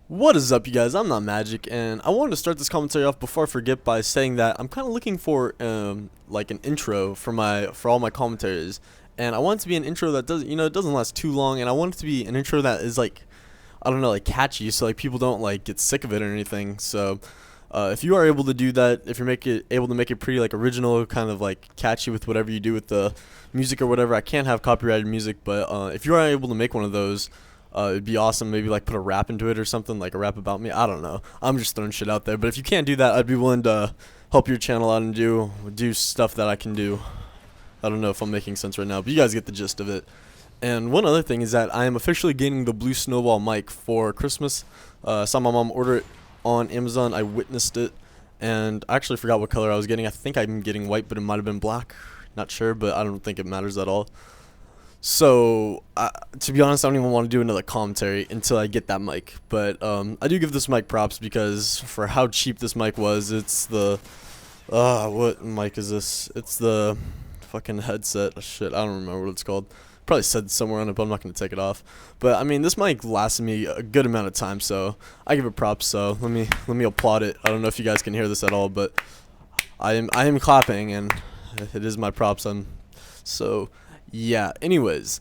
What is up, you guys? I'm ImNotMagic, and I wanted to start this commentary off before I forget by saying that I'm kind of looking for like an intro for all my commentaries, and I want it to be an intro that doesn't it doesn't last too long, and I want it to be an intro that is like, I don't know, like catchy, so like people don't like get sick of it or anything. So if you are able to do that, if you're able to make it pretty like original, kind of like catchy with whatever you do with the music or whatever, I can't have copyrighted music, but if you are able to make one of those, it'd be awesome. Maybe like put a rap into it or something, like a rap about me. I don't know. I'm just throwing shit out there. But if you can't do that, I'd be willing to help your channel out and do stuff that I can do. I don't know if I'm making sense right now, but you guys get the gist of it. And one other thing is that I am officially getting the blue snowball mic for Christmas. I saw my mom order it on Amazon. I witnessed it, and I actually forgot what color I was getting. I think I'm getting white, but it might have been black. Not sure, but I don't think it matters at all. So, to be honest, I don't even want to do another commentary until I get that mic. But I do give this mic props because for how cheap this mic was, it's the what mic is this? It's the fucking headset. Oh, shit, I don't remember what it's called. Probably said somewhere on it, but I'm not gonna take it off. But I mean, this mic lasted me a good amount of time, so I give it props. So let me applaud it. I don't know if you guys can hear this at all, but I am clapping, and it is my props. So. Yeah, anyways,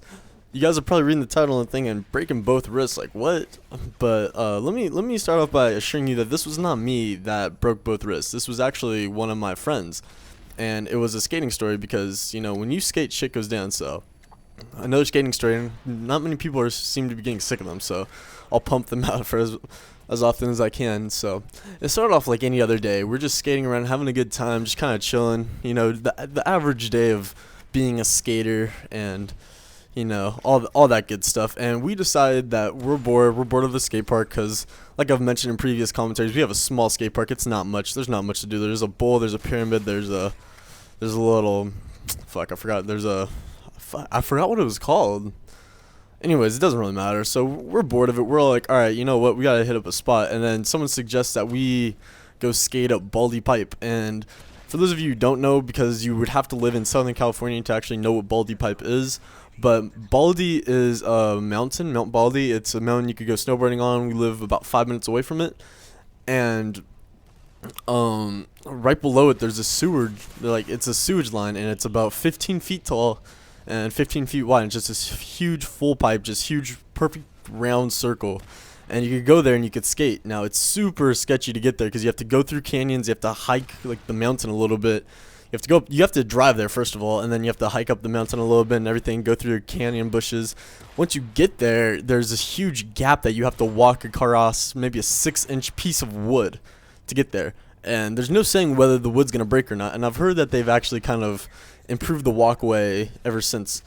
you guys are probably reading the title and thinking breaking both wrists, like what? But let me start off by assuring you that this was not me that broke both wrists. This was actually one of my friends, and it was a skating story because when you skate, shit goes down. So another skating story, and not many people seem to be getting sick of them, so I'll pump them out for as often as I can. So it started off like any other day. We're just skating around, having a good time, just kind of chilling. The average day of being a skater, and all that good stuff. And we decided that we're bored of the skate park because, like I've mentioned in previous commentaries, we have a small skate park. It's not much. There's not much to do. There's a bowl, there's a pyramid, there's a little, fuck, I forgot what it was called. Anyways, it doesn't really matter. So we're bored of it. We're all like, all right, you know what, we gotta hit up a spot. And then someone suggests that we go skate up Baldy Pipe. And for those of you who don't know, because you would have to live in Southern California to actually know what Baldy Pipe is, but Baldy is a mountain, Mount Baldy. It's a mountain you could go snowboarding on. We live about 5 minutes away from it, and right below it there's a it's a sewage line, and it's about 15 feet tall and 15 feet wide. It's just this huge full pipe, just huge, perfect round circle. And you could go there and you could skate. Now, it's super sketchy to get there because you have to go through canyons. You have to hike like the mountain a little bit. You have to drive there first of all, and then you have to hike up the mountain a little bit and everything. Go through canyon bushes. Once you get there, there's this huge gap that you have to walk across, maybe a 6-inch piece of wood to get there. And there's no saying whether the wood's gonna break or not. And I've heard that they've actually kind of improved the walkway ever since.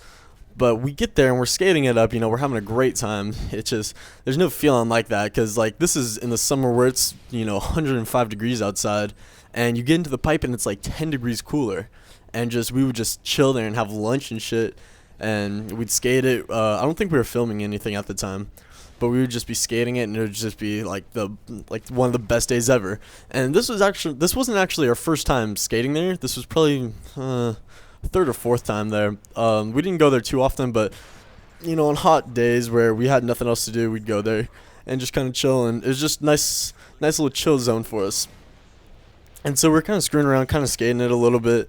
But we get there and we're skating it up, we're having a great time. It's just, there's no feeling like that because, like, this is in the summer where it's, 105 degrees outside, and you get into the pipe and it's like 10 degrees cooler. And we would just chill there and have lunch and shit, and we'd skate it. I don't think we were filming anything at the time, but we would just be skating it, and it would just be like one of the best days ever. And this wasn't actually our first time skating there. This was probably third or fourth time there. We didn't go there too often, but on hot days where we had nothing else to do, we'd go there and just kind of chill, and it was just nice little chill zone for us. And so we're kind of screwing around, kind of skating it a little bit,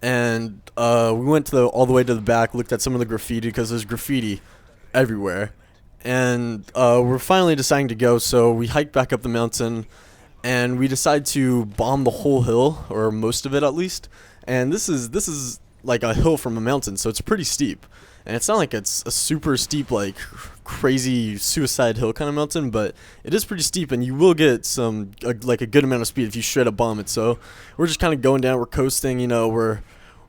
and we went all the way to the back, looked at some of the graffiti because there's graffiti everywhere, and we're finally deciding to go. So we hiked back up the mountain, and we decide to bomb the whole hill, or most of it at least. And this is like a hill from a mountain, so it's pretty steep. And it's not like it's a super steep, like crazy suicide hill kind of mountain, but it is pretty steep, and you will get like a good amount of speed if you straight up bomb it. So we're just kind of going down, we're coasting,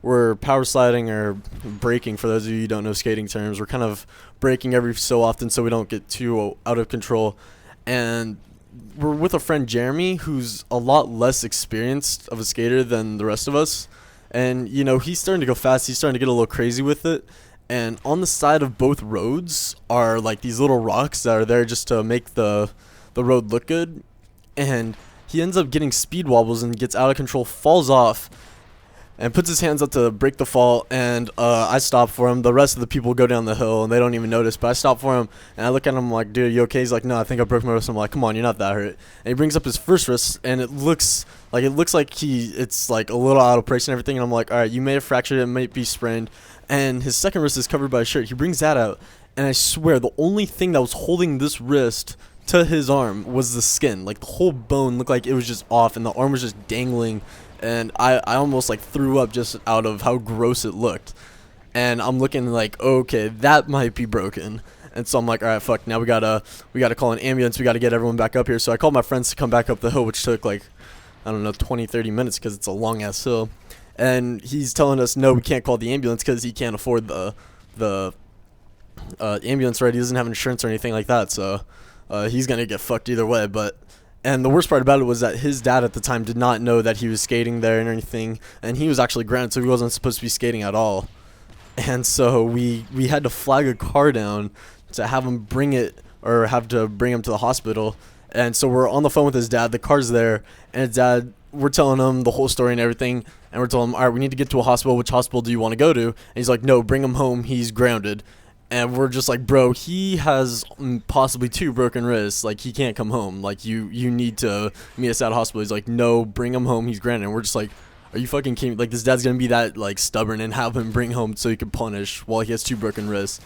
we're power sliding or braking. For those of you who don't know skating terms, we're kind of braking every so often so we don't get too out of control. And we're with a friend, Jeremy, who's a lot less experienced of a skater than the rest of us. And, he's starting to go fast. He's starting to get a little crazy with it. And on the side of both roads are like these little rocks that are there just to make the road look good. And he ends up getting speed wobbles and gets out of control, falls off. and puts his hands up to break the fall, and I stop for him. The rest of the people go down the hill and they don't even notice, but I stop for him and I look at him like, dude, you okay? He's like, no, I think I broke my wrist. I'm like, come on, you're not that hurt. And he brings up his first wrist, and it looks like it's like a little out of place and everything, and I'm like, all right, you may have fractured it, might be sprained. And his second wrist is covered by a shirt. He brings that out, and I swear the only thing that was holding this wrist to his arm was the skin. Like, the whole bone looked like it was just off, and the arm was just dangling, and I almost like threw up just out of how gross it looked. And I'm looking like, okay, that might be broken. And so I'm like, all right, fuck, now we gotta call an ambulance, we gotta get everyone back up here. So I called my friends to come back up the hill, which took like, I don't know, 20-30 minutes because it's a long ass hill. And he's telling us, no, we can't call the ambulance because he can't afford the ambulance, right? He doesn't have insurance or anything like that, so he's gonna get fucked either way. And the worst part about it was that his dad at the time did not know that he was skating there and anything, and he was actually grounded, so he wasn't supposed to be skating at all. And so we had to flag a car down to have him bring him to the hospital. And so we're on the phone with his dad, the car's there, and his dad, we're telling him the whole story and everything, and we're telling him, all right, we need to get to a hospital. Which hospital do you want to go to? And he's like, no, bring him home, he's grounded. And we're just like, bro, he has possibly 2 broken wrists. Like, he can't come home. Like, you need to meet us at a hospital. He's like, no, bring him home, he's grounded. And we're just like, are you fucking kidding me? Like, this dad's gonna be that like stubborn and have him bring home so he can punish while he has 2 broken wrists.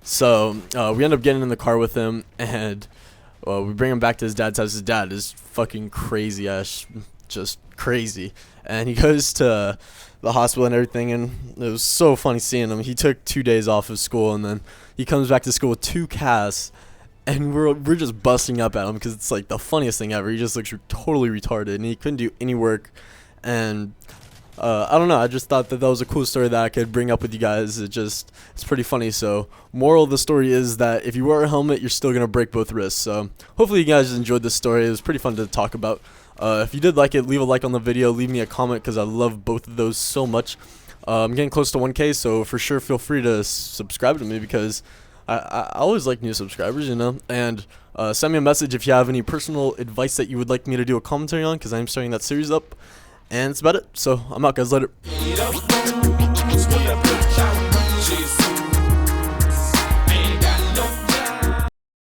So we end up getting in the car with him, and we bring him back to his dad's house. His dad is fucking crazy ass, just crazy. And he goes to the hospital and everything, and it was so funny seeing him. He took 2 days off of school, and then he comes back to school with 2 casts, and we're just busting up at him because it's like the funniest thing ever. He just looks totally retarded, and he couldn't do any work. And I don't know, I just thought that was a cool story that I could bring up with you guys. It's pretty funny. So moral of the story is that if you wear a helmet, you're still gonna break both wrists. So hopefully you guys enjoyed this story. It was pretty fun to talk about. If you did like it, leave a like on the video, leave me a comment, because I love both of those so much. I'm getting close to 1K, so for sure feel free to subscribe to me, because I always like new subscribers, you know. And send me a message if you have any personal advice that you would like me to do a commentary on, because I'm starting that series up. And that's about it. So I'm out, guys. Later.